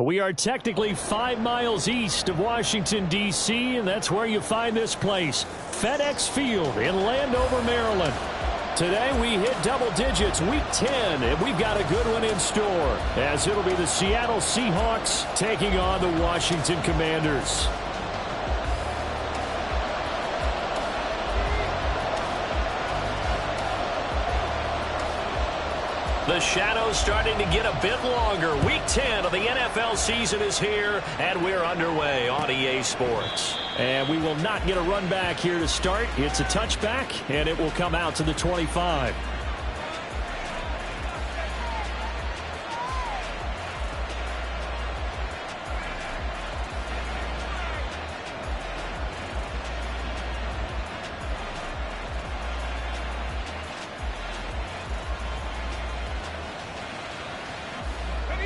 We are technically 5 miles east of Washington, D.C., and that's where you find this place, FedEx Field in Landover, Maryland. Today we hit double digits, week 10, and we've got a good one in store, as it'll be the Seattle Seahawks taking on the Washington Commanders. The shadow's starting to get a bit longer. Week 10 of the NFL season is here, and we're underway on EA Sports. And we will not get a run back here to start. It's a touchback, and it will come out to the 25.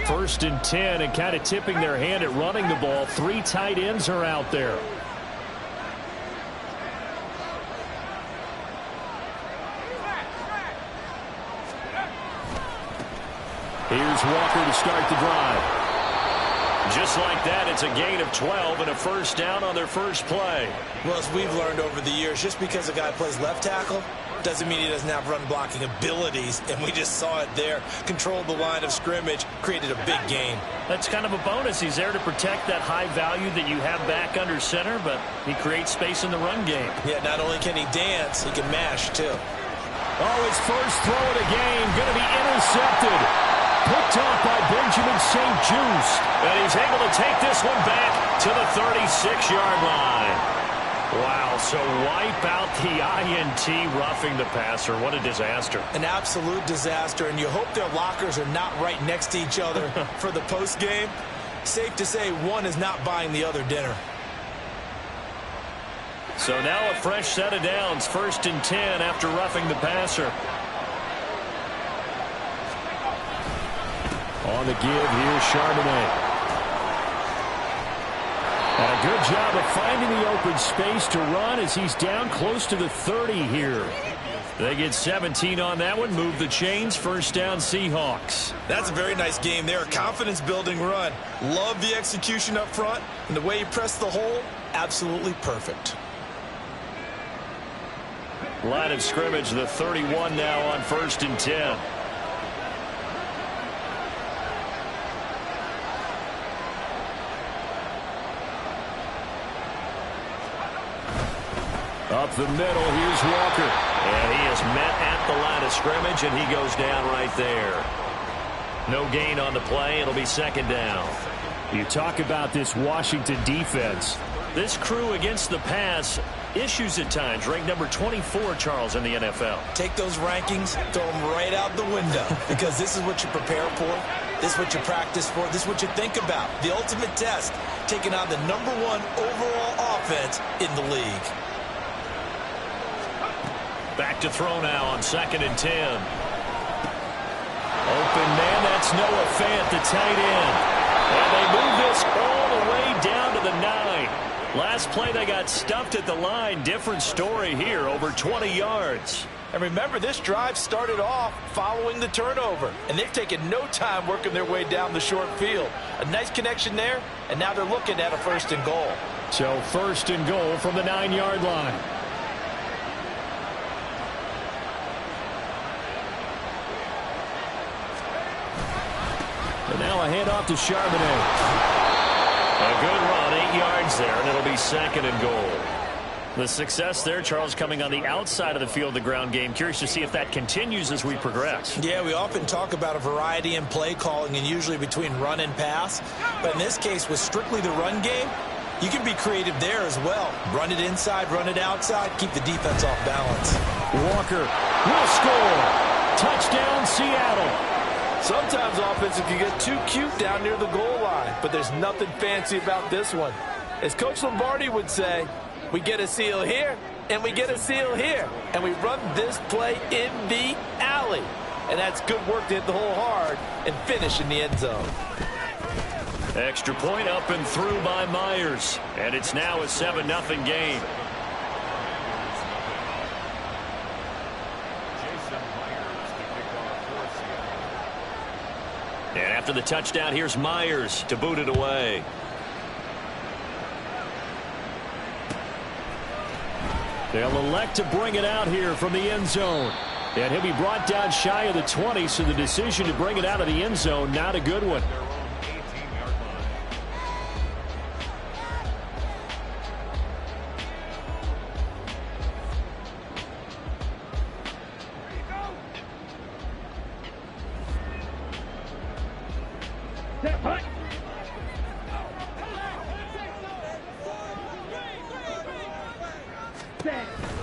First and 10, and kind of tipping their hand at running the ball. 3 tight ends are out there. Here's Walker to start the drive. Just like that, it's a gain of 12 and a first down on their first play. Well, as we've learned over the years, just because a guy plays left tackle doesn't mean he doesn't have run-blocking abilities, and we just saw it there. Controlled the line of scrimmage, created a big gain. That's kind of a bonus. He's there to protect that high value that you have back under center, but he creates space in the run game. Yeah, not only can he dance, he can mash, too. Oh, his first throw of the game, going to be intercepted. Picked off by Benjamin St. Juste. And he's able to take this one back to the 36-yard line. Wow, so wipe out the INT, roughing the passer. What a disaster. An absolute disaster, and you hope their lockers are not right next to each other for the postgame. Safe to say one is not buying the other dinner. So now a fresh set of downs, first and 10 after roughing the passer. On the give, here's Charbonnet. And a good job of finding the open space to run as he's down close to the 30 here. They get 17 on that one, move the chains, first down Seahawks. That's a very nice game there, a confidence-building run. Love the execution up front, and the way he pressed the hole, absolutely perfect. Line of scrimmage, the 31 now on first and 10. Up the middle, here's Walker. And he is met at the line of scrimmage, and he goes down right there. No gain on the play. It'll be second down. You talk about this Washington defense. This crew against the pass, issues at times. Ranked number 24, Charles, in the NFL. Take those rankings, throw them right out the window, because this is what you prepare for. This is what you practice for. This is what you think about. The ultimate test, taking on the #1 overall offense in the league. Back to throw now on second and 10. Open man, that's Noah Fant, the tight end. And they move this all the way down to the 9. Last play they got stuffed at the line. Different story here, over 20 yards. And remember, this drive started off following the turnover. And they've taken no time working their way down the short field. A nice connection there, and now they're looking at a first and goal. So first and goal from the 9-yard line. And now a handoff to Charbonnet. A good run, 8 yards there, and it'll be second and goal. The success there, Charles, coming on the outside of the field, the ground game. Curious to see if that continues as we progress. Yeah, we often talk about a variety in play calling and usually between run and pass. But in this case, with strictly the run game, you can be creative there as well. Run it inside, run it outside, keep the defense off balance. Walker will score. Touchdown, Seattle. Sometimes offenses can get too cute down near the goal line, but there's nothing fancy about this one. As Coach Lombardi would say, we get a seal here, and we get a seal here, and we run this play in the alley. And that's good work to hit the hole hard and finish in the end zone. Extra point up and through by Myers, and it's now a 7-0 game. And after the touchdown, here's Myers to boot it away. They'll elect to bring it out here from the end zone. And he'll be brought down shy of the 20, so the decision to bring it out of the end zone, not a good one.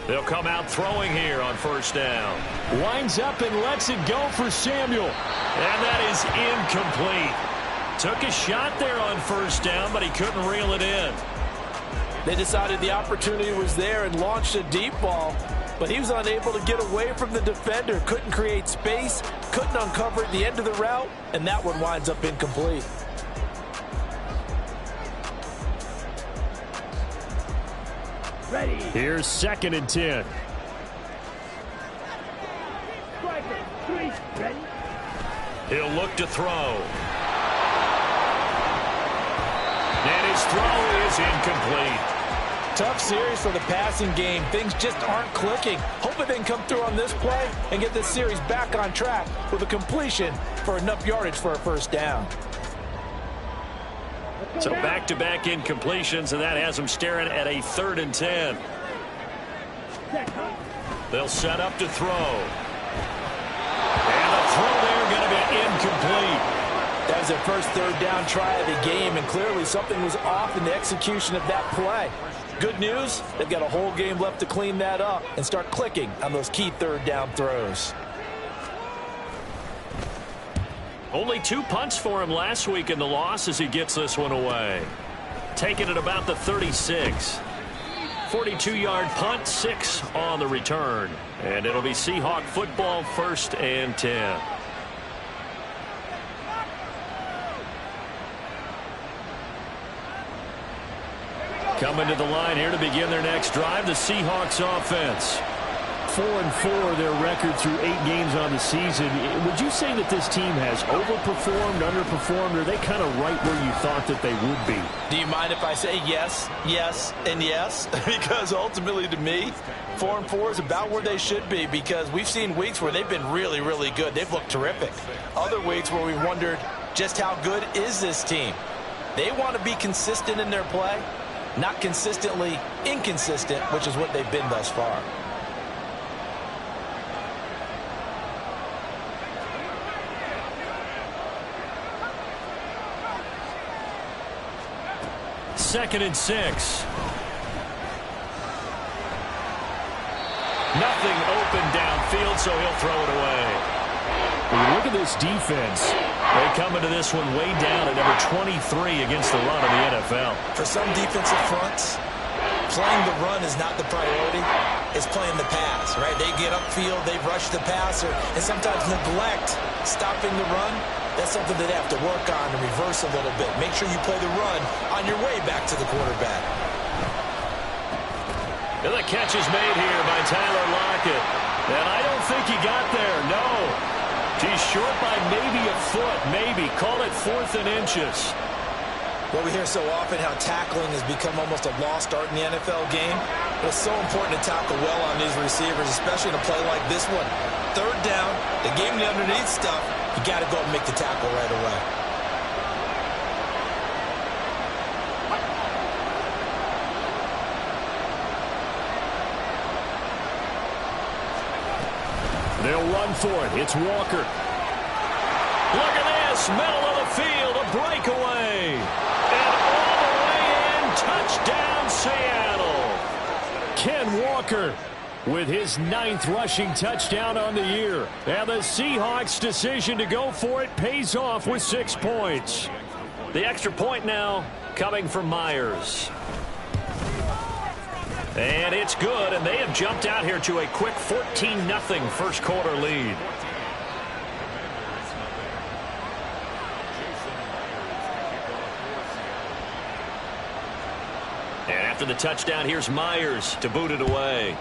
They'll come out throwing here on first down. Winds up and lets it go for Samuel. And that is incomplete. Took a shot there on first down, but he couldn't reel it in. They decided the opportunity was there and launched a deep ball, but he was unable to get away from the defender. Couldn't create space, couldn't uncover at the end of the route, and that one winds up incomplete. Ready. Here's 2nd and 10. He'll look to throw. And his throw is incomplete. Tough series for the passing game. Things just aren't clicking. Hoping they can come through on this play and get this series back on track with a completion for enough yardage for a first down. So back-to-back incompletions, and that has them staring at a 3rd and 10. They'll set up to throw. And the throw there going to be incomplete. That was their first 3rd down try of the game, and clearly something was off in the execution of that play. Good news, they've got a whole game left to clean that up and start clicking on those key 3rd down throws. Only 2 punts for him last week in the loss as he gets this one away. Taking it about the 36. 42-yard punt, 6 on the return. And it'll be Seahawk football, 1st and 10. Coming to the line here to begin their next drive, the Seahawks offense. 4-4 their record through 8 games on the season. Would you say that this team has overperformed, underperformed, or are they kind of right where you thought that they would be? Do you mind if I say yes, yes, and yes? Because ultimately to me, 4-4 is about where they should be, because we've seen weeks where they've been really, really good. They've looked terrific. Other weeks where we wondered just how good is this team. They want to be consistent in their play, not consistently inconsistent, which is what they've been thus far. Second and 6. Nothing open downfield, so he'll throw it away. When you look at this defense, they come into this one way down at number 23 against the run of the NFL. For some defensive fronts, playing the run is not the priority. It's playing the pass, right? They get upfield, they rush the passer, and sometimes neglect stopping the run. That's something they have to work on and reverse a little bit. Make sure you play the run on your way back to the quarterback. And the catch is made here by Tyler Lockett. And I don't think he got there, no. He's short by maybe a foot, maybe. Call it 4th and inches. Well, we hear so often how tackling has become almost a lost art in the NFL game. But it's so important to tackle well on these receivers, especially in a play like this one. 3rd down, they gave him the underneath stuff. You got to go and make the tackle right away. They'll run for it. It's Walker. Look at this. Middle of the field. A breakaway. And all the way in. Touchdown, Seattle. Ken Walker with his 9th rushing touchdown on the year. And the Seahawks' decision to go for it pays off with 6 points. The extra point now coming from Myers. And it's good, and they have jumped out here to a quick 14-0 first quarter lead. And after the touchdown, here's Myers to boot it away.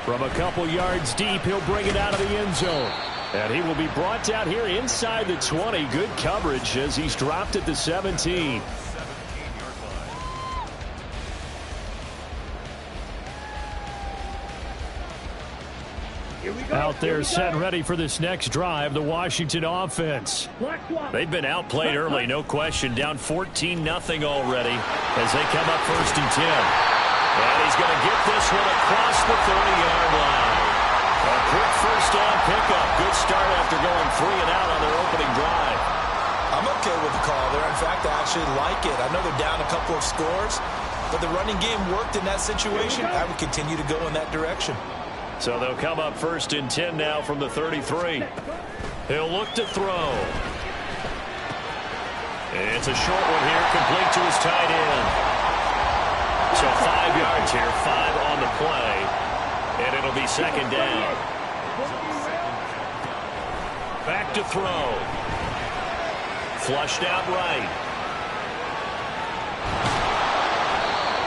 From a couple yards deep, he'll bring it out of the end zone. And he will be brought down here inside the 20. Good coverage as he's dropped at the 17. Out there set and ready for this next drive, the Washington offense. They've been outplayed early, no question. Down 14-0 already as they come up 1st and 10. And he's going to get this one across the 30-yard line. A quick first down pickup. Good start after going 3 and out on their opening drive. I'm okay with the call there. In fact, I actually like it. I know they're down a couple of scores, but the running game worked in that situation. I would continue to go in that direction. So they'll come up 1st and 10 now from the 33. He'll look to throw. It's a short one here, complete to his tight end. So 5 yards here, 5 on the play, and it'll be 2nd down. Back to throw. Flushed out right.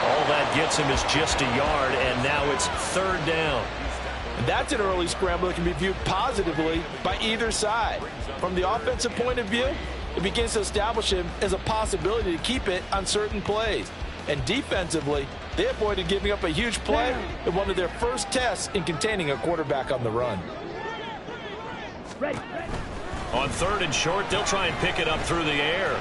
All that gets him is just a yard, and now it's 3rd down. And that's an early scramble that can be viewed positively by either side. From the offensive point of view, it begins to establish him as a possibility to keep it on certain plays. And defensively, they avoided giving up a huge play in one of their first tests in containing a quarterback on the run. On 3rd and short, they'll try and pick it up through the air.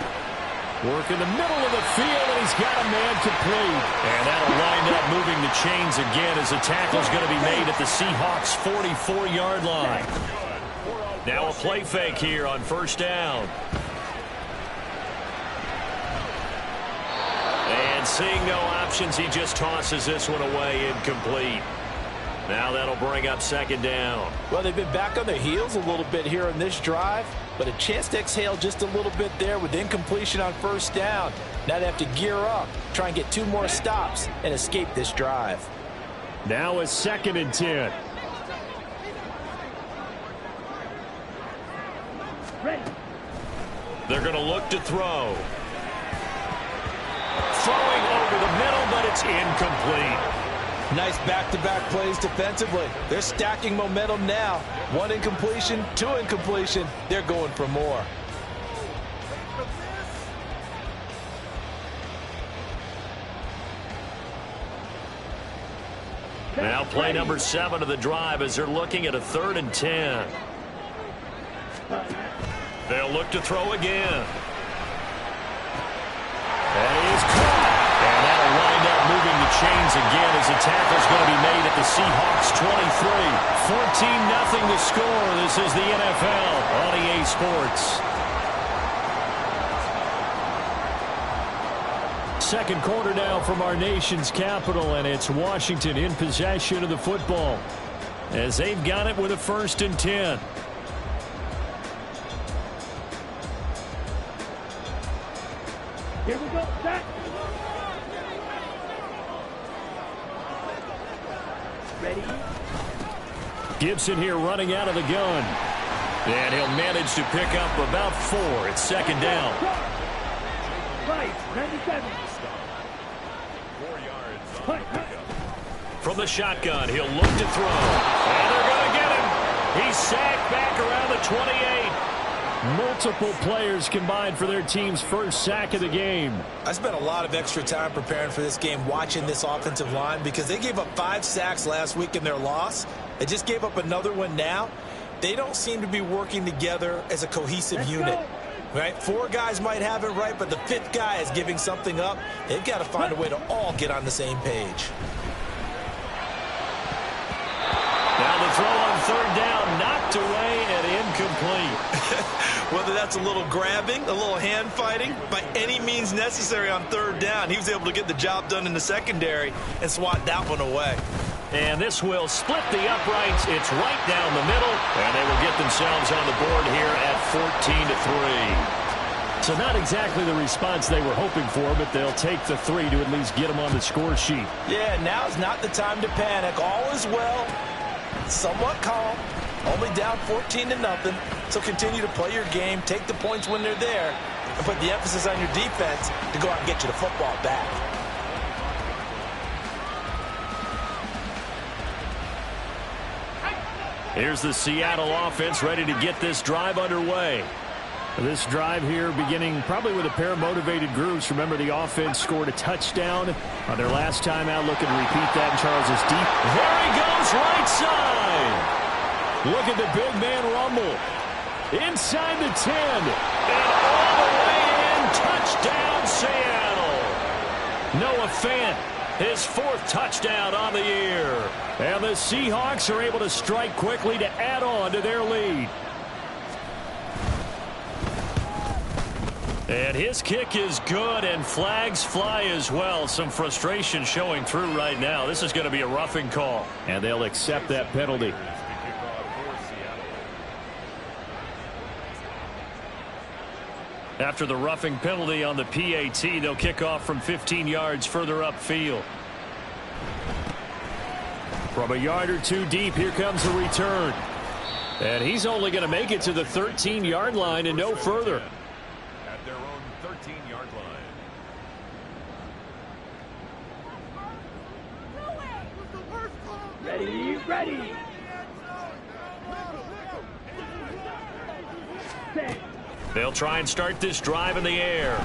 Work in the middle of the field, and he's got a man complete. And that'll wind up moving the chains again as the tackle's going to be made at the Seahawks' 44-yard line. Now a play fake here on 1st down. And seeing no options, he just tosses this one away, incomplete. Now that'll bring up 2nd down. Well, they've been back on their heels a little bit here on this drive, but a chance to exhale just a little bit there with incompletion on 1st down. Now they have to gear up, try and get 2 more stops, and escape this drive. Now a 2nd and 10. They're going to look to throw. Throwing over the middle, but it's incomplete. Nice back-to-back plays defensively. They're stacking momentum now. 1 incompletion, 2 incompletion. They're going for more. Now play number 7 of the drive as they're looking at a 3rd and 10. They'll look to throw again. And he is caught. And that'll wind up moving the chains again as the tackle's going to be made at the Seahawks' 23. 14-0 the score. This is the NFL on EA Sports. 2nd quarter now from our nation's capital, and it's Washington in possession of the football as they've got it with a 1st and 10. Here we go, set. Ready? Gibson here running out of the gun. And he'll manage to pick up about 4. It's 2nd down. Right, 97. 4 yards. From the shotgun, he'll look to throw. And they're going to get him. He's sacked back around the 28. Multiple players combined for their team's 1st sack of the game. I spent a lot of extra time preparing for this game watching this offensive line because they gave up 5 sacks last week in their loss. They just gave up another one now. They don't seem to be working together as a cohesive unit. Right? 4 guys might have it right, but the 5th guy is giving something up. They've got to find a way to all get on the same page. Now the throw on 3rd down, knocked away and incomplete. Whether that's a little grabbing, a little hand fighting, by any means necessary on 3rd down, he was able to get the job done in the secondary and swat that one away. And this will split the uprights. It's right down the middle, and they will get themselves on the board here at 14-3. So not exactly the response they were hoping for, but they'll take the 3 to at least get them on the score sheet. Yeah, now's not the time to panic. All is well. Somewhat calm. Only down 14-0. So continue to play your game, take the points when they're there, and put the emphasis on your defense to go out and get you the football back. Here's the Seattle offense ready to get this drive underway. This drive here beginning probably with a pair of motivated groups. Remember, the offense scored a touchdown on their last time out. Looking to repeat that, and Charles is deep. There he goes, right side. Look at the big man rumble. Inside the 10. And all the way in. Touchdown, Seattle. Noah Fant, his 4th touchdown on the year. And the Seahawks are able to strike quickly to add on to their lead. And his kick is good, and flags fly as well. Some frustration showing through right now. This is going to be a roughing call. And they'll accept that penalty. After the roughing penalty on the PAT, they'll kick off from 15 yards further upfield. From a yard or two deep, here comes the return. And he's only going to make it to the 13-yard line and no further. At their own 13-yard line. Ready, ready. Set. They'll try and start this drive in the air.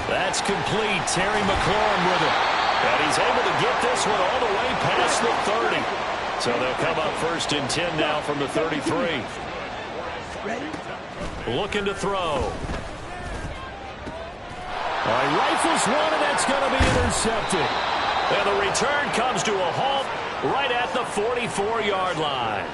That's complete. Terry McLaurin with it. And he's able to get this one all the way past the 30. So they'll come up 1st and 10 now from the 33. Looking to throw. He rifles one, and that's going to be intercepted. And the return comes to a halt right at the 44-yard line.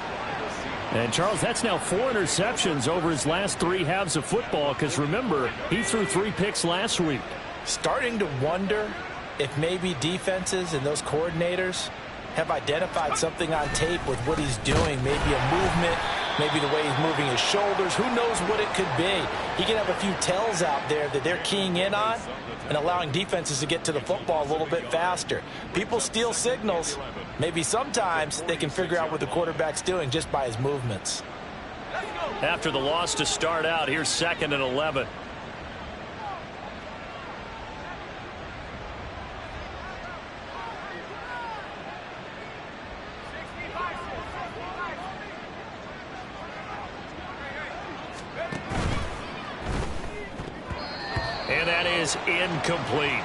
And, Charles, that's now 4 interceptions over his last 3 halves of football, because, remember, he threw 3 picks last week. Starting to wonder if maybe defenses and those coordinators have identified something on tape with what he's doing, maybe a movement, maybe the way he's moving his shoulders. Who knows what it could be? He can have a few tells out there that they're keying in on and allowing defenses to get to the football a little bit faster. People steal signals. Maybe sometimes they can figure out what the quarterback's doing just by his movements. After the loss to start out, here's 2nd and 11. And that is incomplete.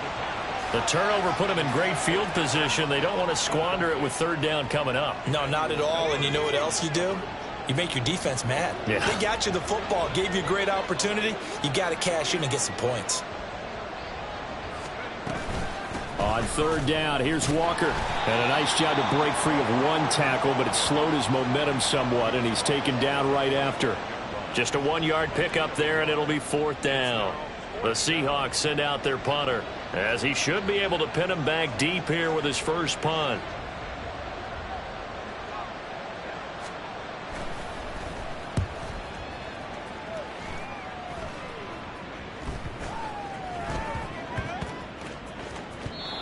The turnover put them in great field position. They don't want to squander it with 3rd down coming up. No, not at all. And you know what else you do? You make your defense mad. Yeah. They got you the football, gave you a great opportunity. You got to cash in and get some points. On 3rd down, here's Walker. And a nice job to break free of 1 tackle, but it slowed his momentum somewhat, and he's taken down right after. Just a 1-yard pickup there, and it'll be 4th down. The Seahawks send out their punter, as he should be able to pin him back deep here with his first punt.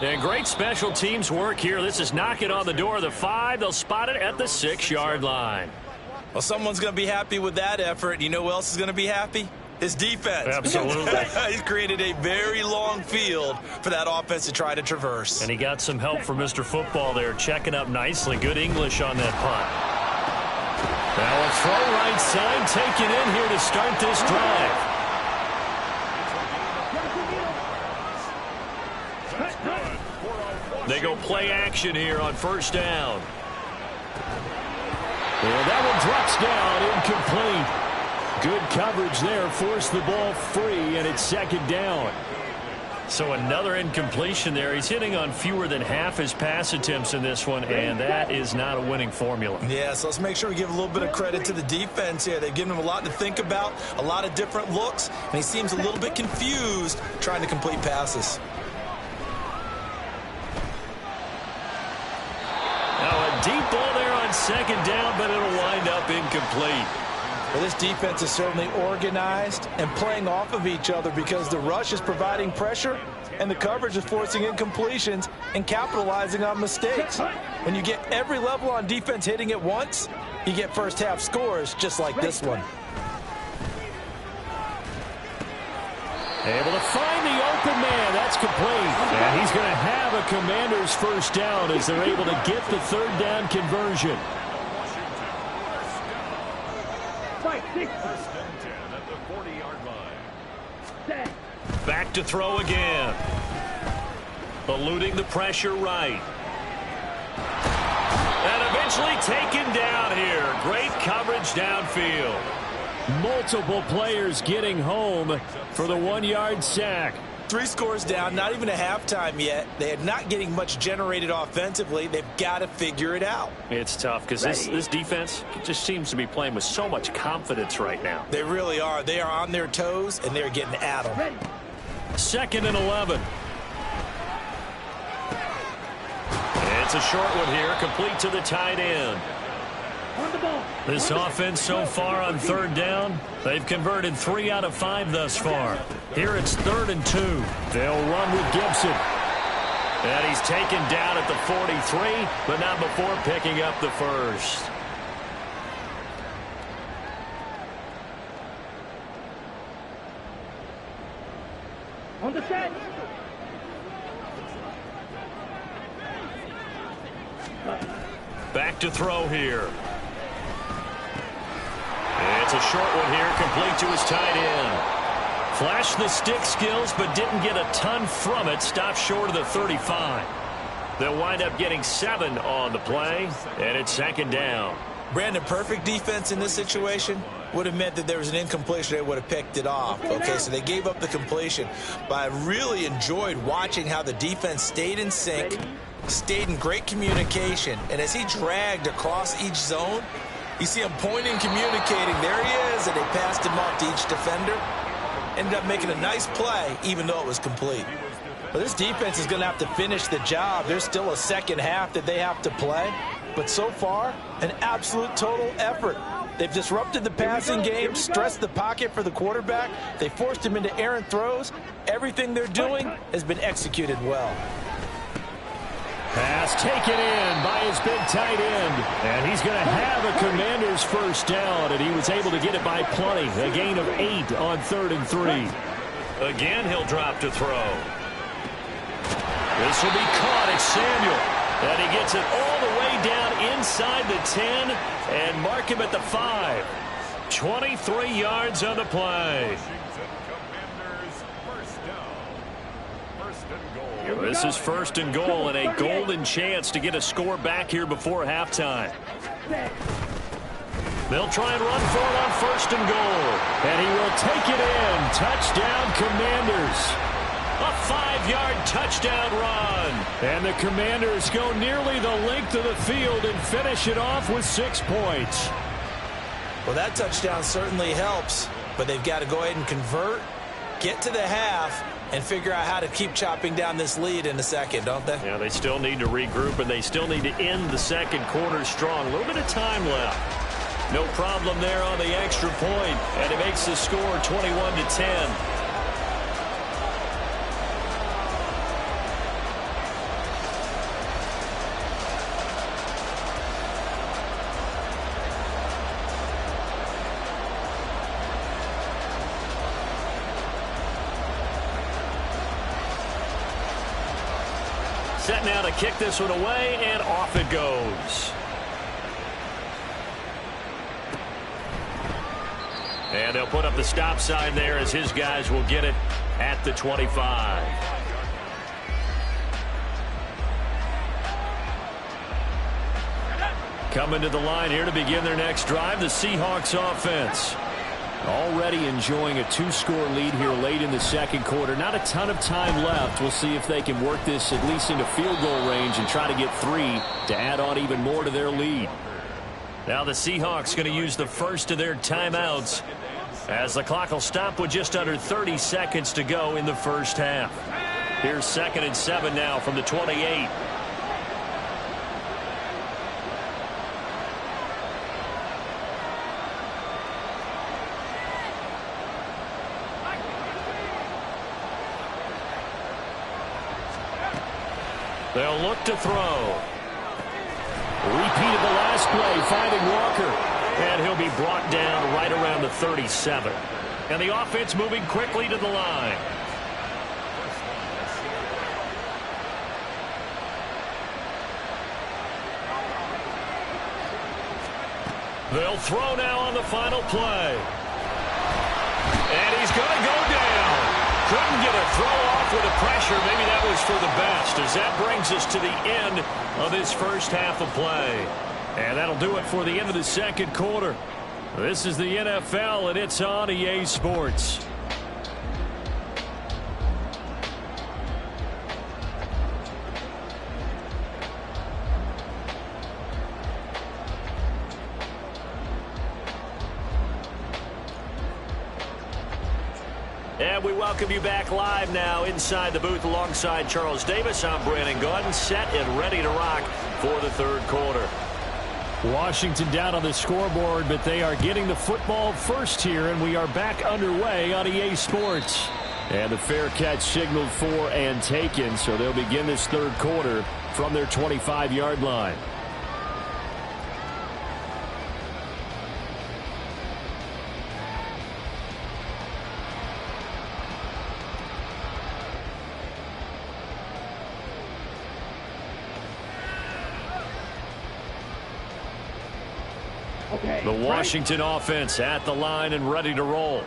And great special teams work here. This is knocking on the door of the 5. They'll spot it at the 6-yard line. Well, someone's going to be happy with that effort. You know who else is going to be happy? His defense. Absolutely. He's created a very long field for that offense to try to traverse. And he got some help from Mr. Football there, checking up nicely. Good English on that punt. Now a throw right side, taken in here to start this drive. They go play action here on 1st down. And that one drops down, incomplete. Good coverage there, forced the ball free, and it's 2nd down. So another incompletion there. He's hitting on fewer than half his pass attempts in this one, and that is not a winning formula. Yeah, so let's make sure we give a little bit of credit to the defense here. They've given him a lot to think about, a lot of different looks, and he seems a little bit confused trying to complete passes. Now a deep ball there on 2nd down, but it'll wind up incomplete. Well, this defense is certainly organized and playing off of each other because the rush is providing pressure and the coverage is forcing incompletions and capitalizing on mistakes. When you get every level on defense hitting at once, you get first half scores just like this one. Able to find the open man. That's complete. And he's going to have a Commander's first down as they're able to get the 3rd down conversion. Fight, 6. First and 10 at the 40-yard line. Set. Back to throw again. Eluding the pressure right. And eventually taken down here. Great coverage downfield. Multiple players getting home for the 1-yard sack. 3 scores down, not even a halftime yet. They are not getting much generated offensively. They've got to figure it out. It's tough because this defense just seems to be playing with so much confidence right now. They really are. They are on their toes, and they're getting at them. Ready. 2nd and 11. It's a short one here, complete to the tight end. On the ball. This offense so far on 3rd down, they've converted 3 out of 5 thus far. Here it's 3rd and 2. They'll run with Gibson. And he's taken down at the 43, but not before picking up the first. On the set. Back to throw here. It's a short one here, complete to his tight end. Flashed the stick skills, but didn't get a ton from it. Stopped short of the 35. They'll wind up getting 7 on the play, and it's 2nd down. Brandon, perfect defense in this situation would have meant that there was an incompletion. They would have picked it off. Okay, so they gave up the completion. But I really enjoyed watching how the defense stayed in sync, stayed in great communication, and as he dragged across each zone, you see him pointing, communicating. There he is, and they passed him off to each defender. Ended up making a nice play, even though it was complete. But this defense is going to have to finish the job. There's still a second half that they have to play. But so far, an absolute total effort. They've disrupted the passing game, stressed the pocket for the quarterback. They forced him into errant throws. Everything they're doing has been executed well. Pass taken in by his big tight end. And he's going to have a Commander's first down, and he was able to get it by plenty. A gain of 8 on 3rd and 3. Again, he'll drop to throw. This will be caught. It's Samuel. And he gets it all the way down inside the 10 and mark him at the 5. 23 yards on the play. This is 1st and goal and a golden chance to get a score back here before halftime. They'll try and run for it on 1st and goal. And he will take it in. Touchdown, Commanders. A 5-yard touchdown run. And the Commanders go nearly the length of the field and finish it off with 6 points. Well, that touchdown certainly helps, but they've got to go ahead and convert, get to the half, and figure out how to keep chopping down this lead in the second, don't they? Yeah, they still need to regroup, and they still need to end the second quarter strong. A little bit of time left. No problem there on the extra point, and it makes the score 21-10. Set now to kick this one away, and off it goes. And they'll put up the stop sign there as his guys will get it at the 25. Coming to the line here to begin their next drive, the Seahawks offense. Already enjoying a 2-score lead here late in the second quarter. Not a ton of time left. We'll see if they can work this at least into field goal range and try to get 3 to add on even more to their lead. Now the Seahawks going to use the first of their timeouts as the clock will stop with just under 30 seconds to go in the first half. Here's 2nd and 7 now from the 28. They'll look to throw. Repeated the last play, finding Walker. And he'll be brought down right around the 37. And the offense moving quickly to the line. They'll throw now on the final play. And he's going to go down. Couldn't get a throw off with the pressure. Maybe that was for the best, as that brings us to the end of this first half of play. And that'll do it for the end of the second quarter. This is the NFL, and it's on EA Sports. And we welcome you back live now inside the booth alongside Charles Davis. I'm Brandon Gaudin, set and ready to rock for the third quarter. Washington down on the scoreboard, but they are getting the football first here, and we are back underway on EA Sports. And the fair catch signaled for and taken, so they'll begin this third quarter from their 25-yard line. The Washington offense at the line and ready to roll.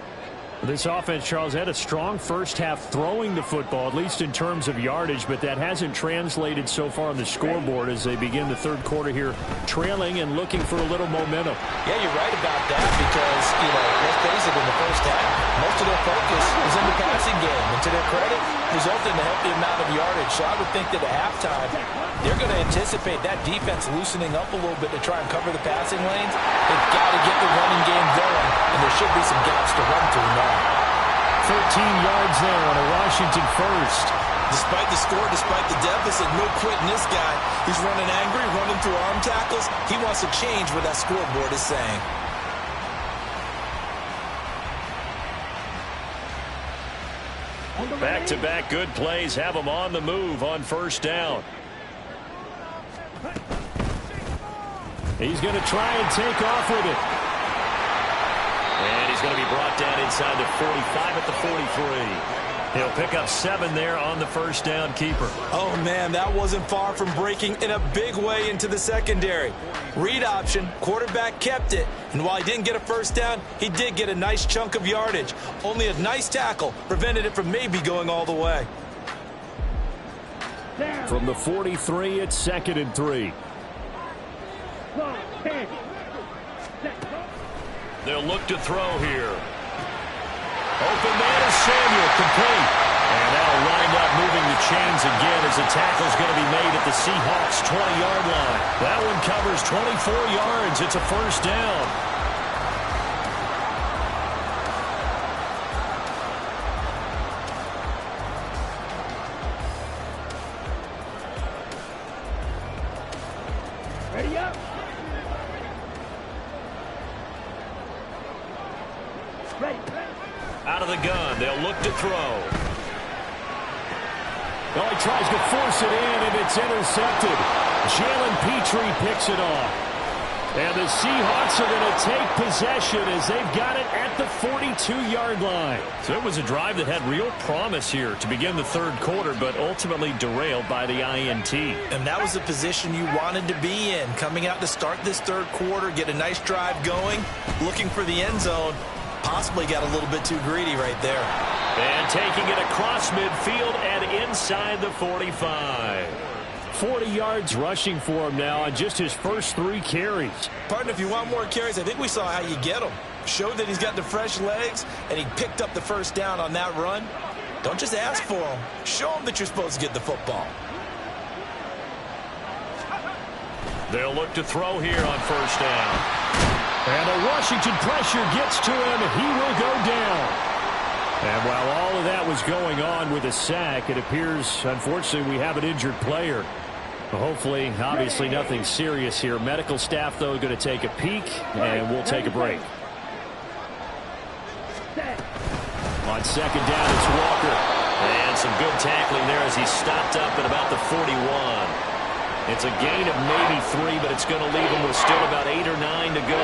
This offense, Charles, had a strong first half throwing the football, at least in terms of yardage, but that hasn't translated so far on the scoreboard as they begin the third quarter here, trailing and looking for a little momentum. Yeah, you're right about that because, let's face it, in the first half, most of their focus was in the passing game. And to their credit, resulted in a healthy amount of yardage. So I would think that at halftime, they're going to anticipate that defense loosening up a little bit to try and cover the passing lanes. They've got to get the running game going, and there should be some gaps to run through now. 13 yards there on a Washington first. Despite the score, despite the deficit, no quitting this guy. He's running angry, running through arm tackles. He wants to change what that scoreboard is saying. Back-to-back good plays have them on the move on first down. He's going to try and take off with it. And he's going to be brought down inside the 45 at the 43. He'll pick up 7 there on the first down keeper. Oh, man, that wasn't far from breaking in a big way into the secondary. Read option, quarterback kept it. And while he didn't get a first down, he did get a nice chunk of yardage. Only a nice tackle prevented it from maybe going all the way. From the 43, it's 2nd and 3. They'll look to throw here. Open man is Samuel, complete. And that'll wind up moving the chains again as the tackle's going to be made at the Seahawks' 20-yard line. That one covers 24 yards. It's a first down. Ready up. Ready. Out of the gun, they'll look to throw. Well, he tries to force it in, and it's intercepted. Jalen Petrie picks it off. And the Seahawks are going to take possession as they've got it at the 42-yard line. So it was a drive that had real promise here to begin the third quarter, but ultimately derailed by the INT. And that was the position you wanted to be in. Coming out to start this third quarter, get a nice drive going, looking for the end zone. Possibly got a little bit too greedy right there. And taking it across midfield and inside the 45. 40 yards rushing for him now on just his first 3 carries. Partner, if you want more carries, I think we saw how you get them. Showed that he's got the fresh legs, and he picked up the first down on that run. Don't just ask for him. Show him that you're supposed to get the football. They'll look to throw here on first down. And the Washington pressure gets to him, and he will go down. And while all of that was going on with a sack, it appears, unfortunately, we have an injured player. Hopefully, obviously, nothing serious here. Medical staff, though, going to take a peek, and we'll take a break. On second down, it's Walker. And some good tackling there as he stopped up at about the 41. It's a gain of maybe 3, but it's going to leave him with still about 8 or 9 to go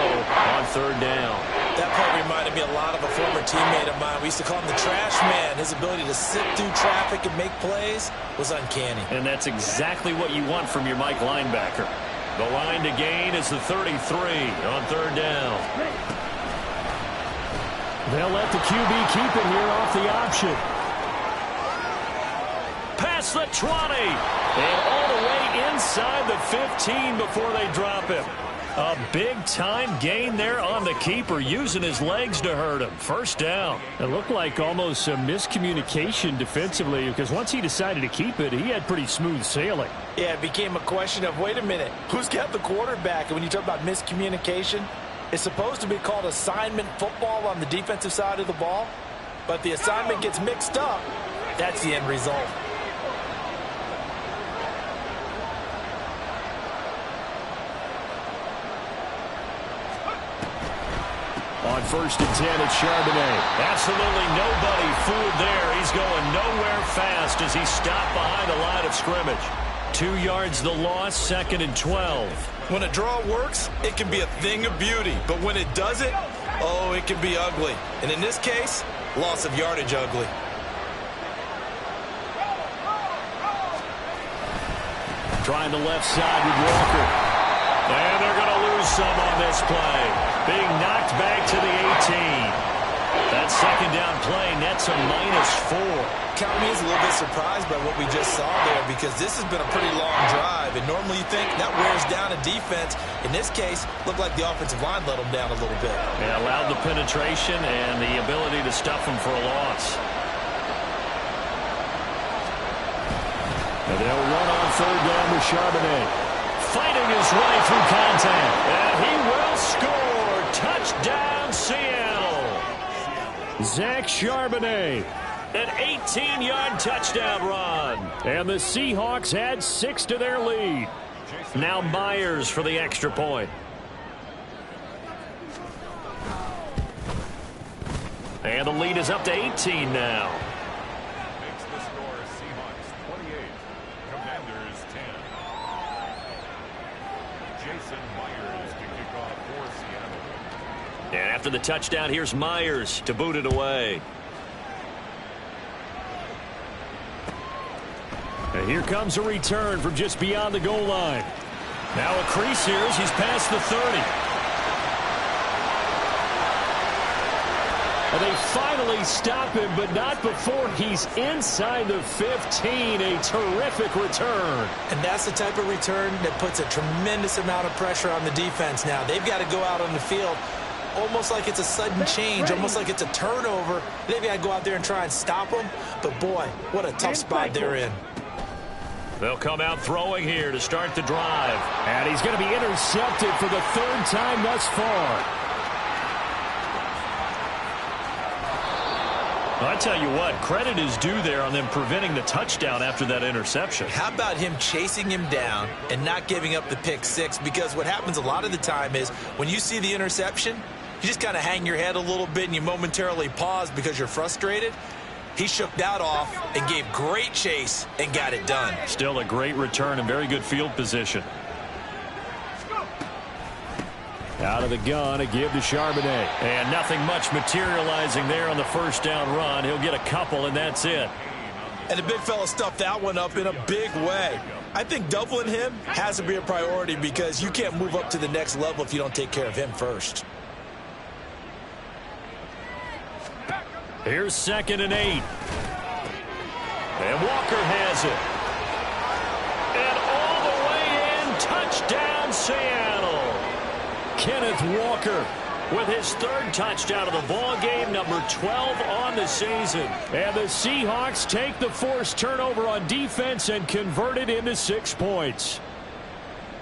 on third down. That play reminded me a lot of a former teammate of mine. We used to call him the trash man. His ability to sit through traffic and make plays was uncanny. And that's exactly what you want from your Mike linebacker. The line to gain is the 33 on third down. They'll let the QB keep it here off the option. Past the 20. And all the way inside the 15 before they drop him. A big-time gain there on the keeper, using his legs to hurt him. First down. It looked like almost a miscommunication defensively, because once he decided to keep it, he had pretty smooth sailing. Yeah, it became a question of, wait a minute, who's got the quarterback? And when you talk about miscommunication, it's supposed to be called assignment football on the defensive side of the ball, but the assignment gets mixed up. That's the end result. On 1st and 10, it's Charbonnet. Absolutely nobody fooled there. He's going nowhere fast as he stopped behind the line of scrimmage. 2 yards the loss, 2nd and 12. When a draw works, it can be a thing of beauty. But when it doesn't, oh, it can be ugly. And in this case, loss of yardage ugly. Trying the left side with Walker. And they're going to lose some on this play. Being knocked back to the 18. That second down play nets a -4. Academy is a little bit surprised by what we just saw there, because this has been a pretty long drive, and normally you think that wears down a defense. In this case, looked like the offensive line let them down a little bit. It allowed the penetration and the ability to stuff them for a loss. And they'll run on third down with Charbonnet. Fighting his way through contact. And he will score. Touchdown, Seattle. Zach Charbonnet. An 18-yard touchdown run. And the Seahawks add 6 to their lead. Now Myers for the extra point. And the lead is up to 18 now. Makes the score Seahawks 28, Commanders 10. Jason Myers to kick off for Seattle. And after the touchdown, here's Myers to boot it away. And here comes a return from just beyond the goal line. Now a crease here as he's past the 30. And they finally stop him, but not before he's inside the 15. A terrific return. And that's the type of return that puts a tremendous amount of pressure on the defense now. They've got to go out on the field almost like it's a sudden change, almost like it's a turnover. They've got to go out there and try and stop them. But, boy, what a tough spot they're in. They'll come out throwing here to start the drive. And he's going to be intercepted for the 3rd time thus far. I tell you what, credit is due there on them preventing the touchdown after that interception. How about him chasing him down and not giving up the pick six? Because what happens a lot of the time is when you see the interception, you just kind of hang your head a little bit and you momentarily pause because you're frustrated. He shook that off and gave great chase and got it done. Still a great return and very good field position. Out of the gun, a give to Charbonnet. And nothing much materializing there on the first down run. He'll get a couple, and that's it. And the big fella stuffed that one up in a big way. I think doubling him has to be a priority because you can't move up to the next level if you don't take care of him first. Here's 2nd and 8. And Walker has it. And all the way in, touchdown Seattle. Kenneth Walker with his 3rd touchdown of the ball game, number 12 on the season. And the Seahawks take the forced turnover on defense and convert it into 6 points.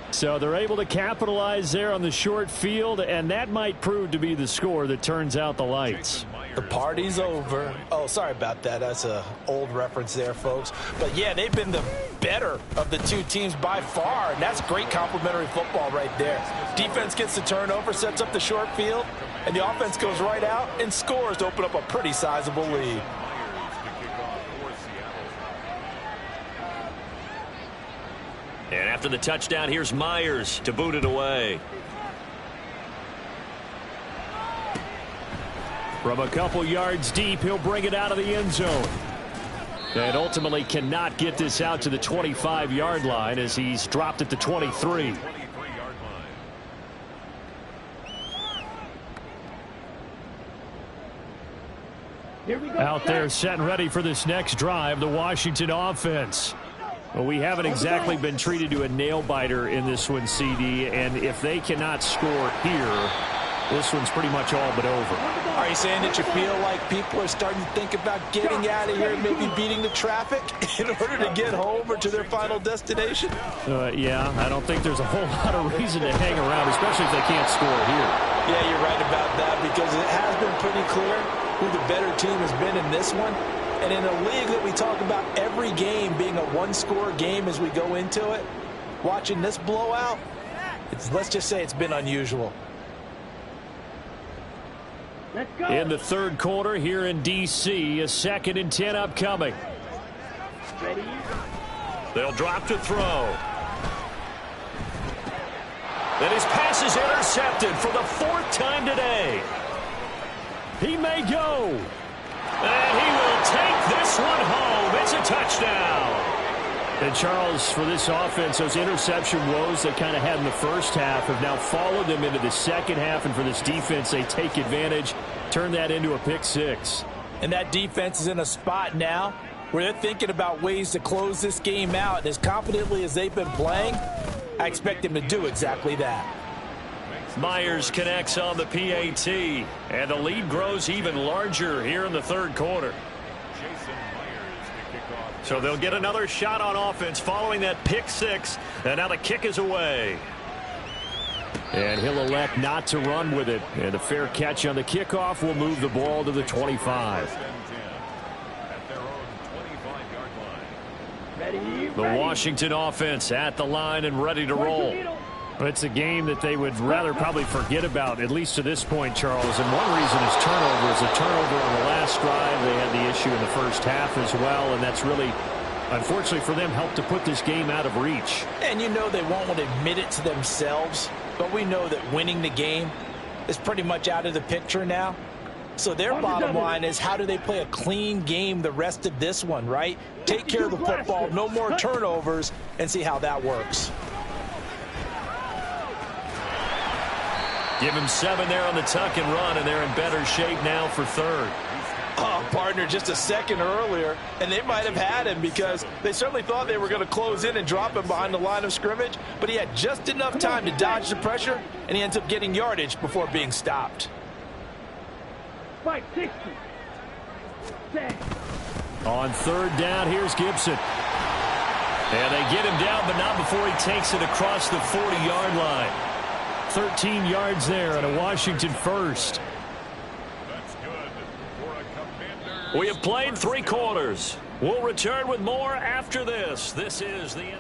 So they're able to capitalize there on the short field, and that might prove to be the score that turns out the lights. The party's over. Oh, sorry about that. That's an old reference there, folks. But, yeah, they've been the better of the two teams by far, and that's great complimentary football right there. Defense gets the turnover, sets up the short field, and the offense goes right out and scores to open up a pretty sizable lead. And after the touchdown, here's Myers to boot it away. From a couple yards deep, he'll bring it out of the end zone. And ultimately cannot get this out to the 25-yard line as he's dropped at the 23. Here we go. Out there set and ready for this next drive, the Washington offense. Well, we haven't exactly been treated to a nail-biter in this one, CD, and if they cannot score here, this one's pretty much all but over. Are you saying that you feel like people are starting to think about getting out of here and maybe beating the traffic in order to get home or to their final destination? Yeah, I don't think there's a whole lot of reason to hang around, especially if they can't score here. Yeah, you're right about that because it has been pretty clear who the better team has been in this one. And in a league that we talk about every game being a one-score game as we go into it, watching this blowout, let's just say it's been unusual. Let's go. In the third quarter here in D.C., a 2nd and 10 upcoming. Ready? They'll drop to throw. And his pass is intercepted for the 4th time today. He may go. And he will take this one home. It's a touchdown. And Charles, for this offense, those interception woes they kind of had in the first half have now followed them into the second half. And for this defense, they take advantage, turn that into a pick 6. And that defense is in a spot now where they're thinking about ways to close this game out. And as confidently as they've been playing, I expect them to do exactly that. Myers connects on the PAT, and the lead grows even larger here in the third quarter. So they'll get another shot on offense following that pick 6, and now the kick is away. And he'll elect not to run with it. And a fair catch on the kickoff will move the ball to the 25. Ready? The Washington offense at the line and ready to roll. It's a game that they would rather probably forget about, at least to this point, Charles. And one reason is turnovers. A turnover on the last drive. They had the issue in the first half as well, and that's really, unfortunately for them, helped to put this game out of reach. And you know they won't want to admit it to themselves, but we know that winning the game is pretty much out of the picture now. So their bottom line is, how do they play a clean game the rest of this one, right? Take care of the football, no more turnovers, and see how that works. Give him 7 there on the tuck and run, and they're in better shape now for third. Oh, partner, just a second earlier, and they might have had him because they certainly thought they were going to close in and drop him behind the line of scrimmage, but he had just enough time to dodge the pressure, and he ends up getting yardage before being stopped. 560. Set. On third down, here's Gibson. And they get him down, but not before he takes it across the 40-yard line. 13 yards there and a Washington first. We have played 3 quarters. We'll return with more after this. This is the...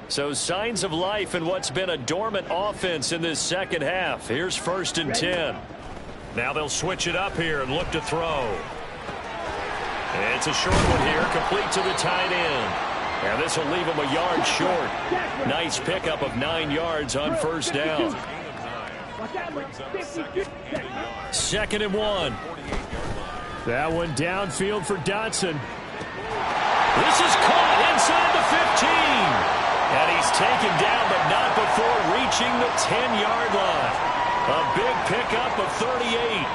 So signs of life in what's been a dormant offense in this second half. Here's 1st and 10. Now they'll switch it up here and look to throw. And it's a short one here, complete to the tight end. And this will leave him a yard short. Nice pickup of 9 yards on first down. 2nd and 1. That one downfield for Dotson. This is caught inside the 15. And he's taken down, but not before reaching the 10-yard line. A big pickup of 38.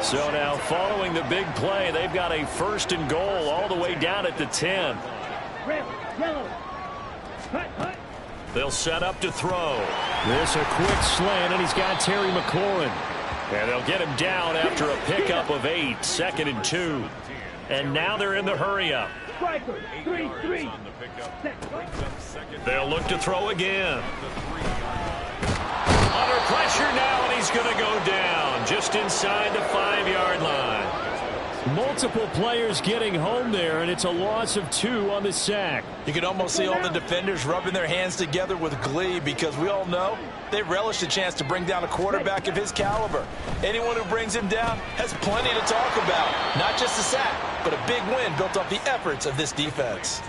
So now following the big play, they've got a 1st and goal all the way down at the 10. Red, yellow. Hut. They'll set up to throw. This a quick slant, and he's got Terry McLaurin. And they'll get him down after a pickup of 8, 2nd and 2. And now they're in the hurry-up. Striker, 3-3. They'll look to throw again. Under pressure now, and he's going to go down just inside the 5-yard line. Multiple players getting home there, and it's a loss of 2 on the sack. You can almost see all the defenders rubbing their hands together with glee because we all know they relish the chance to bring down a quarterback of his caliber. Anyone who brings him down has plenty to talk about. Not just a sack, but a big win built off the efforts of this defense.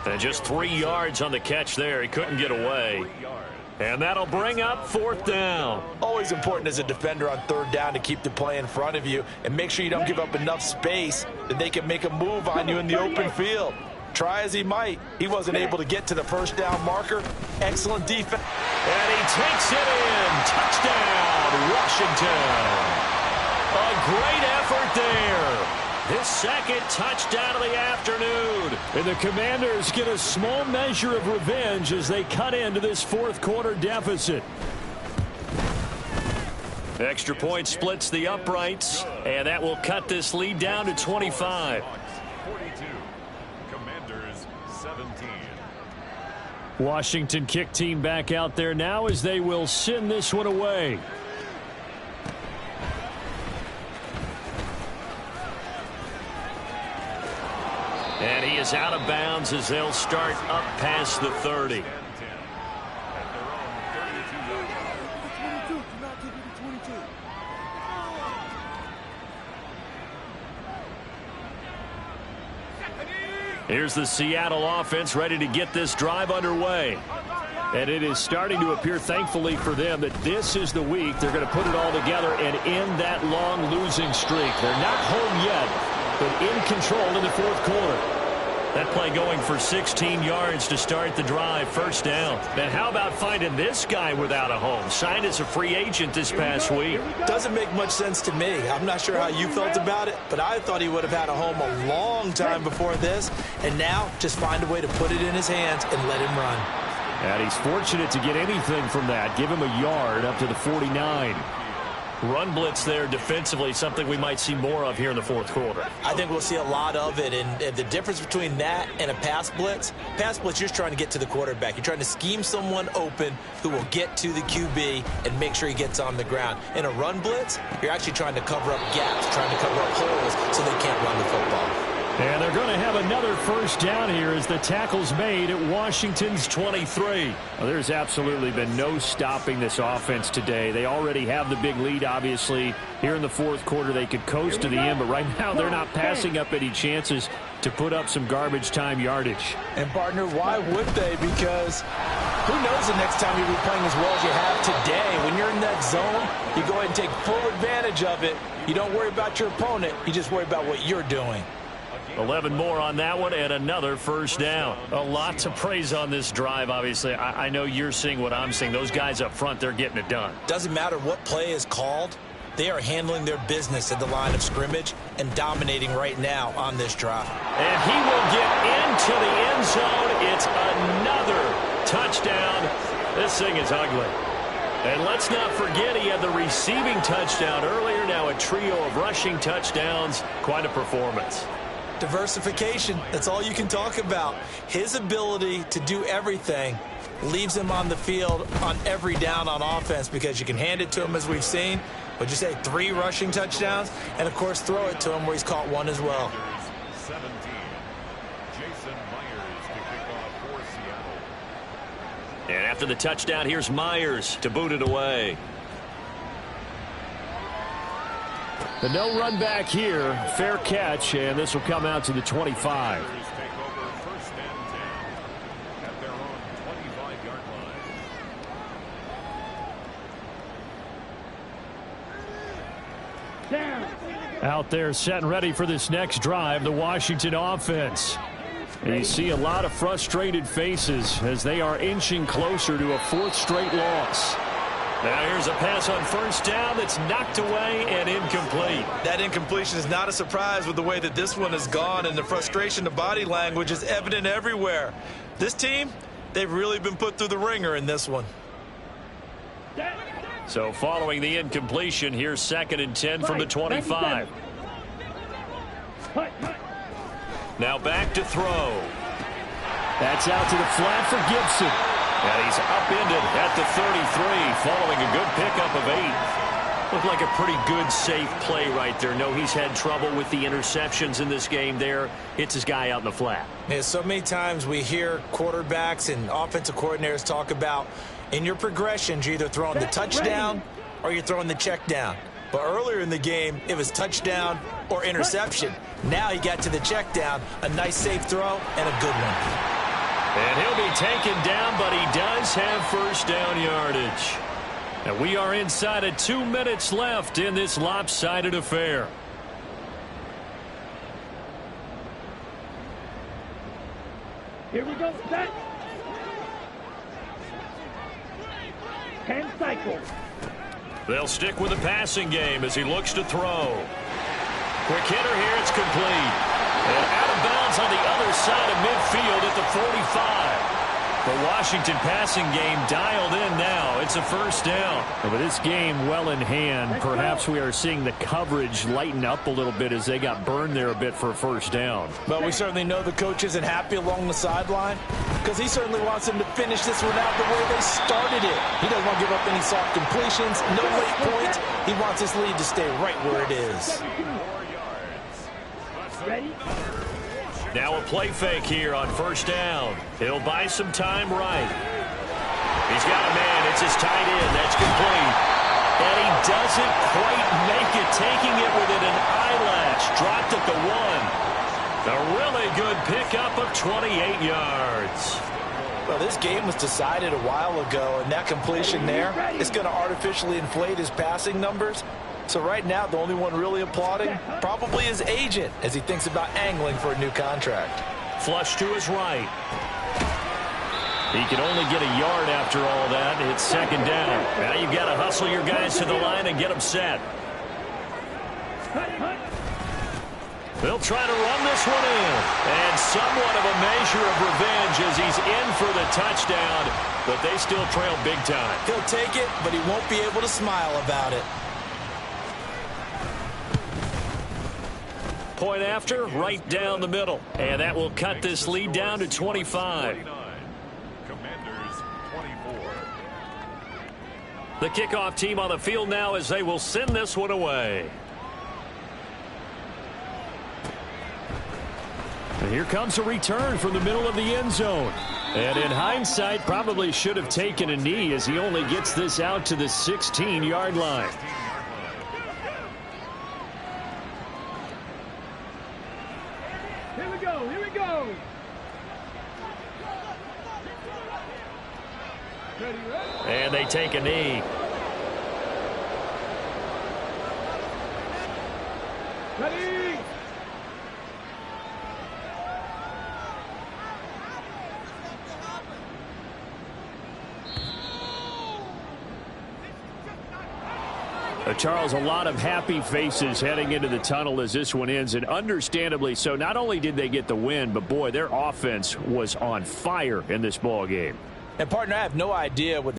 And just 3 yards on the catch there. He couldn't get away. And that'll bring up 4th down. Always important as a defender on 3rd down to keep the play in front of you and make sure you don't give up enough space that they can make a move on you in the open field. Try as he might, he wasn't able to get to the 1st down marker. Excellent defense. And he takes it in. Touchdown, Washington. A great effort there. His 2nd touchdown of the afternoon. And the Commanders get a small measure of revenge as they cut into this 4th quarter deficit. Extra point splits the uprights, and that will cut this lead down to 25. 42. Commanders 17. Washington kick team back out there now as they will send this one away. And he is out of bounds as they'll start up past the 30. Here's the Seattle offense ready to get this drive underway. And it is starting to appear, thankfully for them, that this is the week they're going to put it all together and end that long losing streak. They're not home yet, but in control in the 4th quarter. That play going for 16 yards to start the drive, 1st down. And how about finding this guy without a home? Signed as a free agent this past week. Doesn't make much sense to me. I'm not sure how you felt about it, but I thought he would have had a home a long time before this. And now, just find a way to put it in his hands and let him run. And he's fortunate to get anything from that. Give him a yard up to the 49. Run blitz there defensively, something we might see more of here in the 4th quarter. I think we'll see a lot of it, and the difference between that and a pass blitz, you're just trying to get to the quarterback. You're trying to scheme someone open who will get to the QB and make sure he gets on the ground. In a run blitz, you're actually trying to cover up gaps, trying to cover up holes so they can't run the football. And they're going to have another 1st down here as the tackle's made at Washington's 23. Well, there's absolutely been no stopping this offense today. They already have the big lead, obviously. Here in the 4th quarter, they could coast to the end, but right now they're not passing up any chances to put up some garbage time yardage. And, partner, why would they? Because who knows the next time you'll be playing as well as you have today. When you're in that zone, you go ahead and take full advantage of it. You don't worry about your opponent. You just worry about what you're doing. 11 more on that one and another 1st down. A lot to praise on this drive, obviously. I know you're seeing what I'm seeing. Those guys up front, they're getting it done. Doesn't matter what play is called. They are handling their business at the line of scrimmage and dominating right now on this drive. And he will get into the end zone. It's another touchdown. This thing is ugly. And let's not forget he had the receiving touchdown earlier. Now a trio of rushing touchdowns. Quite a performance. Diversification, that's all you can talk about. His ability to do everything leaves him on the field on every down on offense because you can hand it to him as we've seen. Would you say 3 rushing touchdowns? And, of course, throw it to him where he's caught 1 as well. 17. Jason Myers to kick off for Seattle. And after the touchdown, here's Myers to boot it away. The no run back here, fair catch, and this will come out to the 25. Take over 1st and 10 at their own 25-yard line. Down. Out there set and ready for this next drive, the Washington offense. And you see a lot of frustrated faces as they are inching closer to a 4th straight loss. Now here's a pass on 1st down that's knocked away and incomplete. That incompletion is not a surprise with the way that this one has gone, and the frustration, the body language is evident everywhere. This team, they've really been put through the ringer in this one. So following the incompletion, here's 2nd and 10 from the 25. Now back to throw. That's out to the flat for Gibson. And he's upended at the 33 following a good pickup of 8. Looked like a pretty good, safe play right there. No, he's had trouble with the interceptions in this game there. Hits his guy out in the flat. Yeah, so many times we hear quarterbacks and offensive coordinators talk about in your progressions, you're either throwing the touchdown or you're throwing the check down. But earlier in the game, it was touchdown or interception. Now he got to the check down, a nice safe throw and a good one. And he'll be taken down, but he does does have first down yardage. And we are inside of 2 minutes left in this lopsided affair. Here we go, set. 10 cycles. They'll stick with the passing game as he looks to throw. Quick hitter here, it's complete. And out of bounds on the other side of midfield at the 45. The Washington passing game dialed in now. It's a first down. With this game well in hand, perhaps we are seeing the coverage lighten up a little bit as they got burned there a bit for a first down. But we certainly know the coach isn't happy along the sideline because he certainly wants them to finish this one out the way they started it. He doesn't want to give up any soft completions, no late points. He wants his lead to stay right where it is. Ready? Now a play fake here on first down. He'll buy some time right. He's got a man. It's his tight end. That's complete. And he doesn't quite make it, taking it within an eyelash. Dropped at the 1. A really good pickup of 28 yards. Well, this game was decided a while ago, and that completion there is going to artificially inflate his passing numbers. So right now, the only one really applauding probably his agent as he thinks about angling for a new contract. Flush to his right. He can only get a yard after all that. It's second down. Now you've got to hustle your guys to the line and get them set. They'll try to run this one in. And somewhat of a measure of revenge as he's in for the touchdown. But they still trail big time. He'll take it, but he won't be able to smile about it. Point after, right down the middle. And that will cut this lead down to 25. Commanders 24. The kickoff team on the field now as they will send this one away. And here comes a return from the middle of the end zone. And in hindsight, probably should have taken a knee as he only gets this out to the 16-yard line. Here we go, here we go. Ready, ready. And they take a knee. Ready. Charles, a lot of happy faces heading into the tunnel as this one ends, and understandably so. Not only did they get the win, but boy, their offense was on fire in this ball game. And partner, I have no idea what